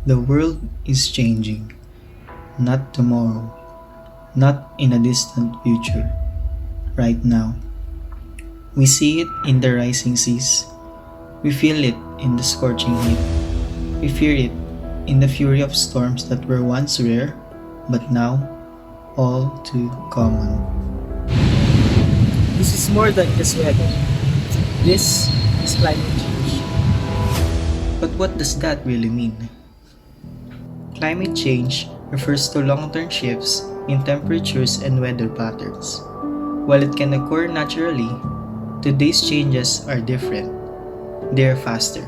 The world is changing, not tomorrow, not in a distant future, right now. We see it in the rising seas, we feel it in the scorching heat, we fear it in the fury of storms that were once rare, but now all too common. This is more than just weather. This is climate change. But what does that really mean? Climate change refers to long-term shifts in temperatures and weather patterns. While it can occur naturally, today's changes are different. They are faster,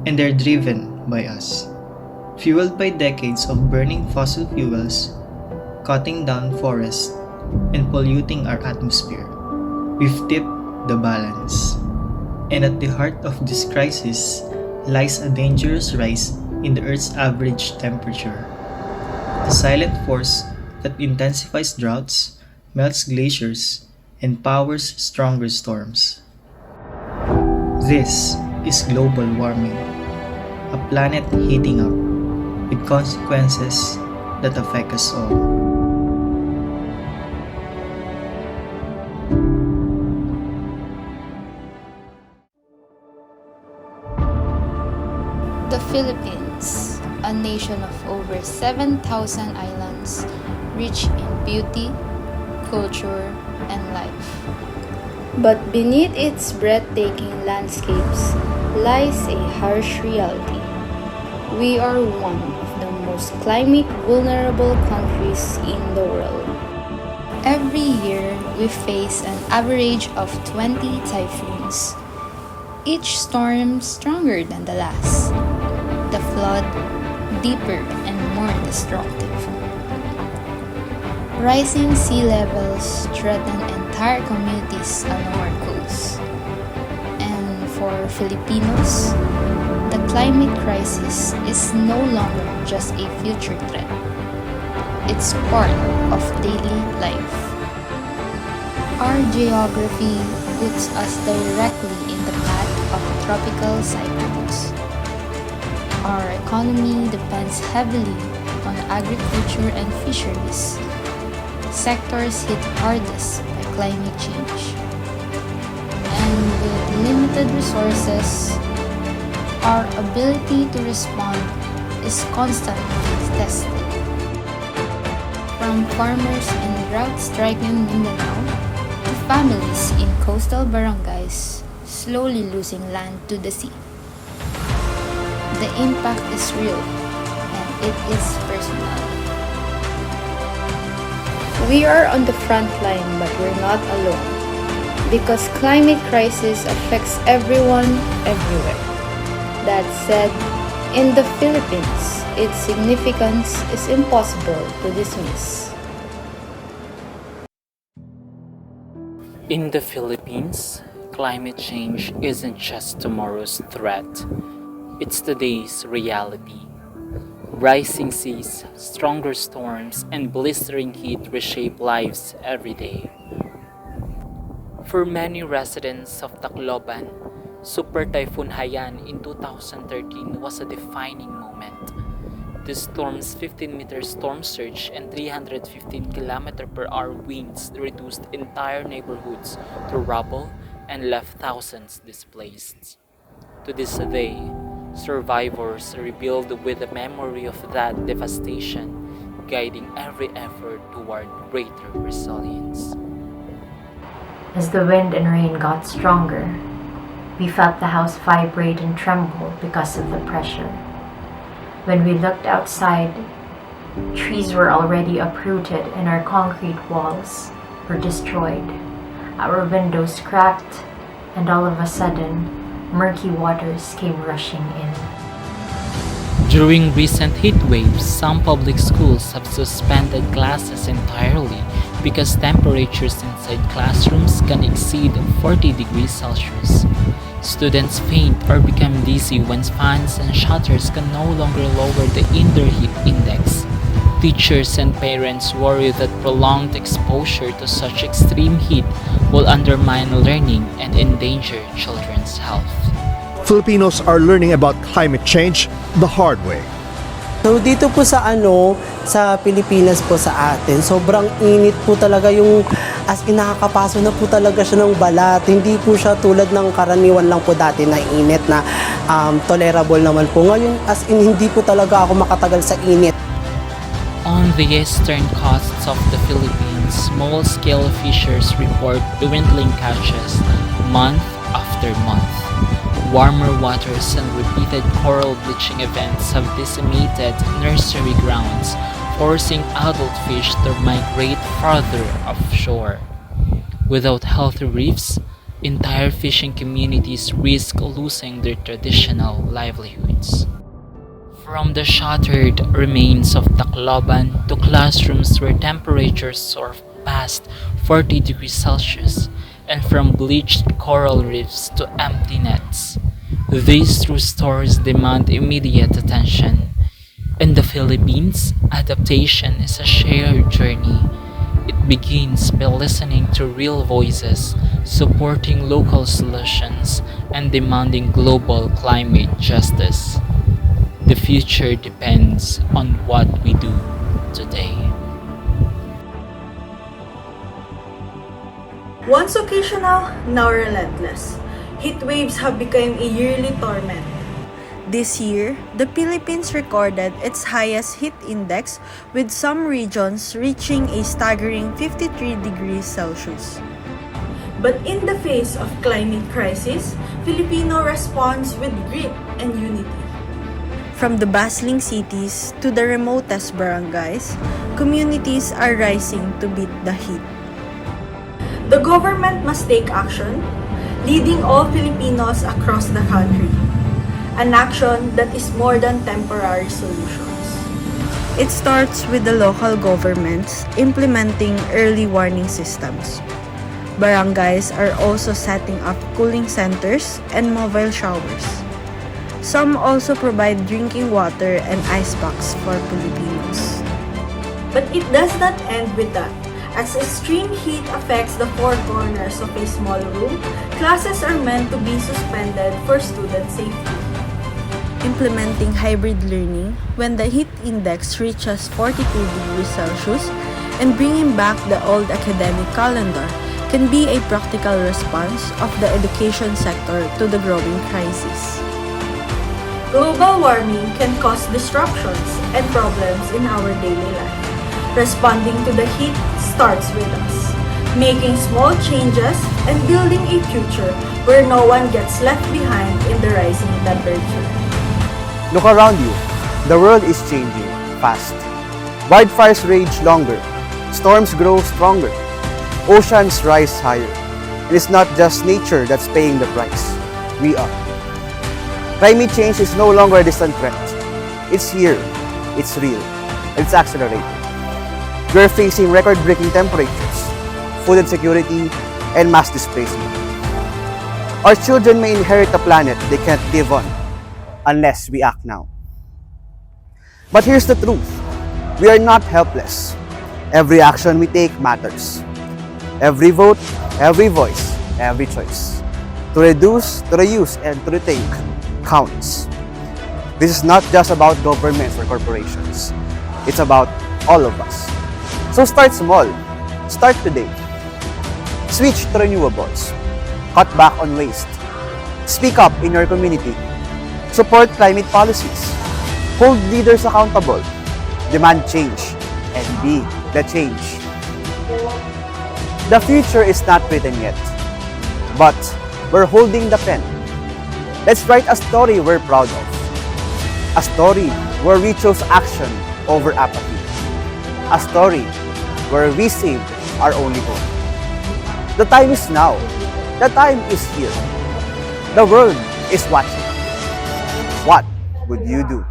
and they're driven by us. Fueled by decades of burning fossil fuels, cutting down forests, and polluting our atmosphere, we've tipped the balance. And at the heart of this crisis lies a dangerous rise in the Earth's average temperature. A silent force that intensifies droughts, melts glaciers, and powers stronger storms. This is global warming, a planet heating up with consequences that affect us all. The Philippines, a nation of over 7,000 islands, rich in beauty, culture, and life. But beneath its breathtaking landscapes lies a harsh reality. We are one of the most climate vulnerable countries in the world. Every year, we face an average of 20 typhoons, each storm stronger than the last. The flood deeper and more destructive. Rising sea levels threaten entire communities along our coast. And for Filipinos, the climate crisis is no longer just a future threat. It's part of daily life. Our geography puts us directly in the path of tropical cyclones. Our economy depends heavily on agriculture and fisheries, sectors hit hardest by climate change. And with limited resources, our ability to respond is constantly tested. From farmers in drought-stricken Mindanao to families in coastal barangays slowly losing land to the sea. The impact is real and it is personal. We are on the front line, but we're not alone. Because climate crisis affects everyone, everywhere. That said, in the Philippines, its significance is impossible to dismiss. In the Philippines, climate change isn't just tomorrow's threat, it's today's reality. Rising seas, stronger storms, and blistering heat reshape lives every day. For many residents of Tacloban, Super Typhoon Haiyan in 2013 was a defining moment. The storm's 15-meter storm surge and 315 km/h winds reduced entire neighborhoods to rubble and left thousands displaced. To this day, survivors rebuild with the memory of that devastation, guiding every effort toward greater resilience. As the wind and rain got stronger, we felt the house vibrate and tremble because of the pressure. When we looked outside, trees were already uprooted and our concrete walls were destroyed. Our windows cracked, and all of a sudden, murky waters came rushing in. During recent heat waves, some public schools have suspended classes entirely because temperatures inside classrooms can exceed 40 degrees Celsius. Students faint or become dizzy when fans and shutters can no longer lower the indoor heat index. Teachers and parents worry that prolonged exposure to such extreme heat will undermine learning and endanger children's health. Filipinos are learning about climate change the hard way. So dito po sa Pilipinas po sa atin, sobrang init po talaga yung as in nakakapaso na po talaga siya ng balat. Hindi po siya tulad ng karaniwan lang po dati na init na tolerable naman po. Ngayon as in hindi po talaga ako makatagal sa init. On the eastern coasts of the Philippines, small-scale fishers report dwindling catches month after month. Warmer waters and repeated coral bleaching events have decimated nursery grounds, forcing adult fish to migrate farther offshore. Without healthy reefs, entire fishing communities risk losing their traditional livelihoods. From the shattered remains of Tacloban to classrooms where temperatures soar past 40 degrees Celsius, and from bleached coral reefs to empty nets, these true stories demand immediate attention. In the Philippines, adaptation is a shared journey. It begins by listening to real voices, supporting local solutions, and demanding global climate justice. The future depends on what we do today. Once occasional, now relentless. Heat waves have become a yearly torment. This year, the Philippines recorded its highest heat index, with some regions reaching a staggering 53 degrees Celsius. But in the face of climate crisis, Filipino responds with grit and unity. From the bustling cities to the remotest barangays, communities are rising to beat the heat. The government must take action, leading all Filipinos across the country. An action that is more than temporary solutions. It starts with the local governments implementing early warning systems. Barangays are also setting up cooling centers and mobile showers. Some also provide drinking water and ice packs for Filipinos. But it does not end with that. As extreme heat affects the four corners of a small room, classes are meant to be suspended for student safety. Implementing hybrid learning when the heat index reaches 42 degrees Celsius and bringing back the old academic calendar can be a practical response of the education sector to the growing crisis. Global warming can cause disruptions and problems in our daily life. Responding to the heat starts with us, making small changes and building a future where no one gets left behind in the rising temperature. Look around you. The world is changing fast. Wildfires rage longer. Storms grow stronger. Oceans rise higher. And it's not just nature that's paying the price. We are. Climate change is no longer a distant threat. It's here. It's real. It's accelerating. We're facing record-breaking temperatures, food insecurity, and mass displacement. Our children may inherit a planet they can't live on unless we act now. But here's the truth. We are not helpless. Every action we take matters. Every vote, every voice, every choice. To reduce, to reuse, and to rethink counts. This is not just about governments or corporations. It's about all of us. So start small. Start today. Switch to renewables. Cut back on waste. Speak up in your community. Support climate policies. Hold leaders accountable. Demand change. And be the change. The future is not written yet. But we're holding the pen. Let's write a story we're proud of. A story where we chose action over apathy. A story where we saved our only hope. The time is now. The time is here. The world is watching. What would you do?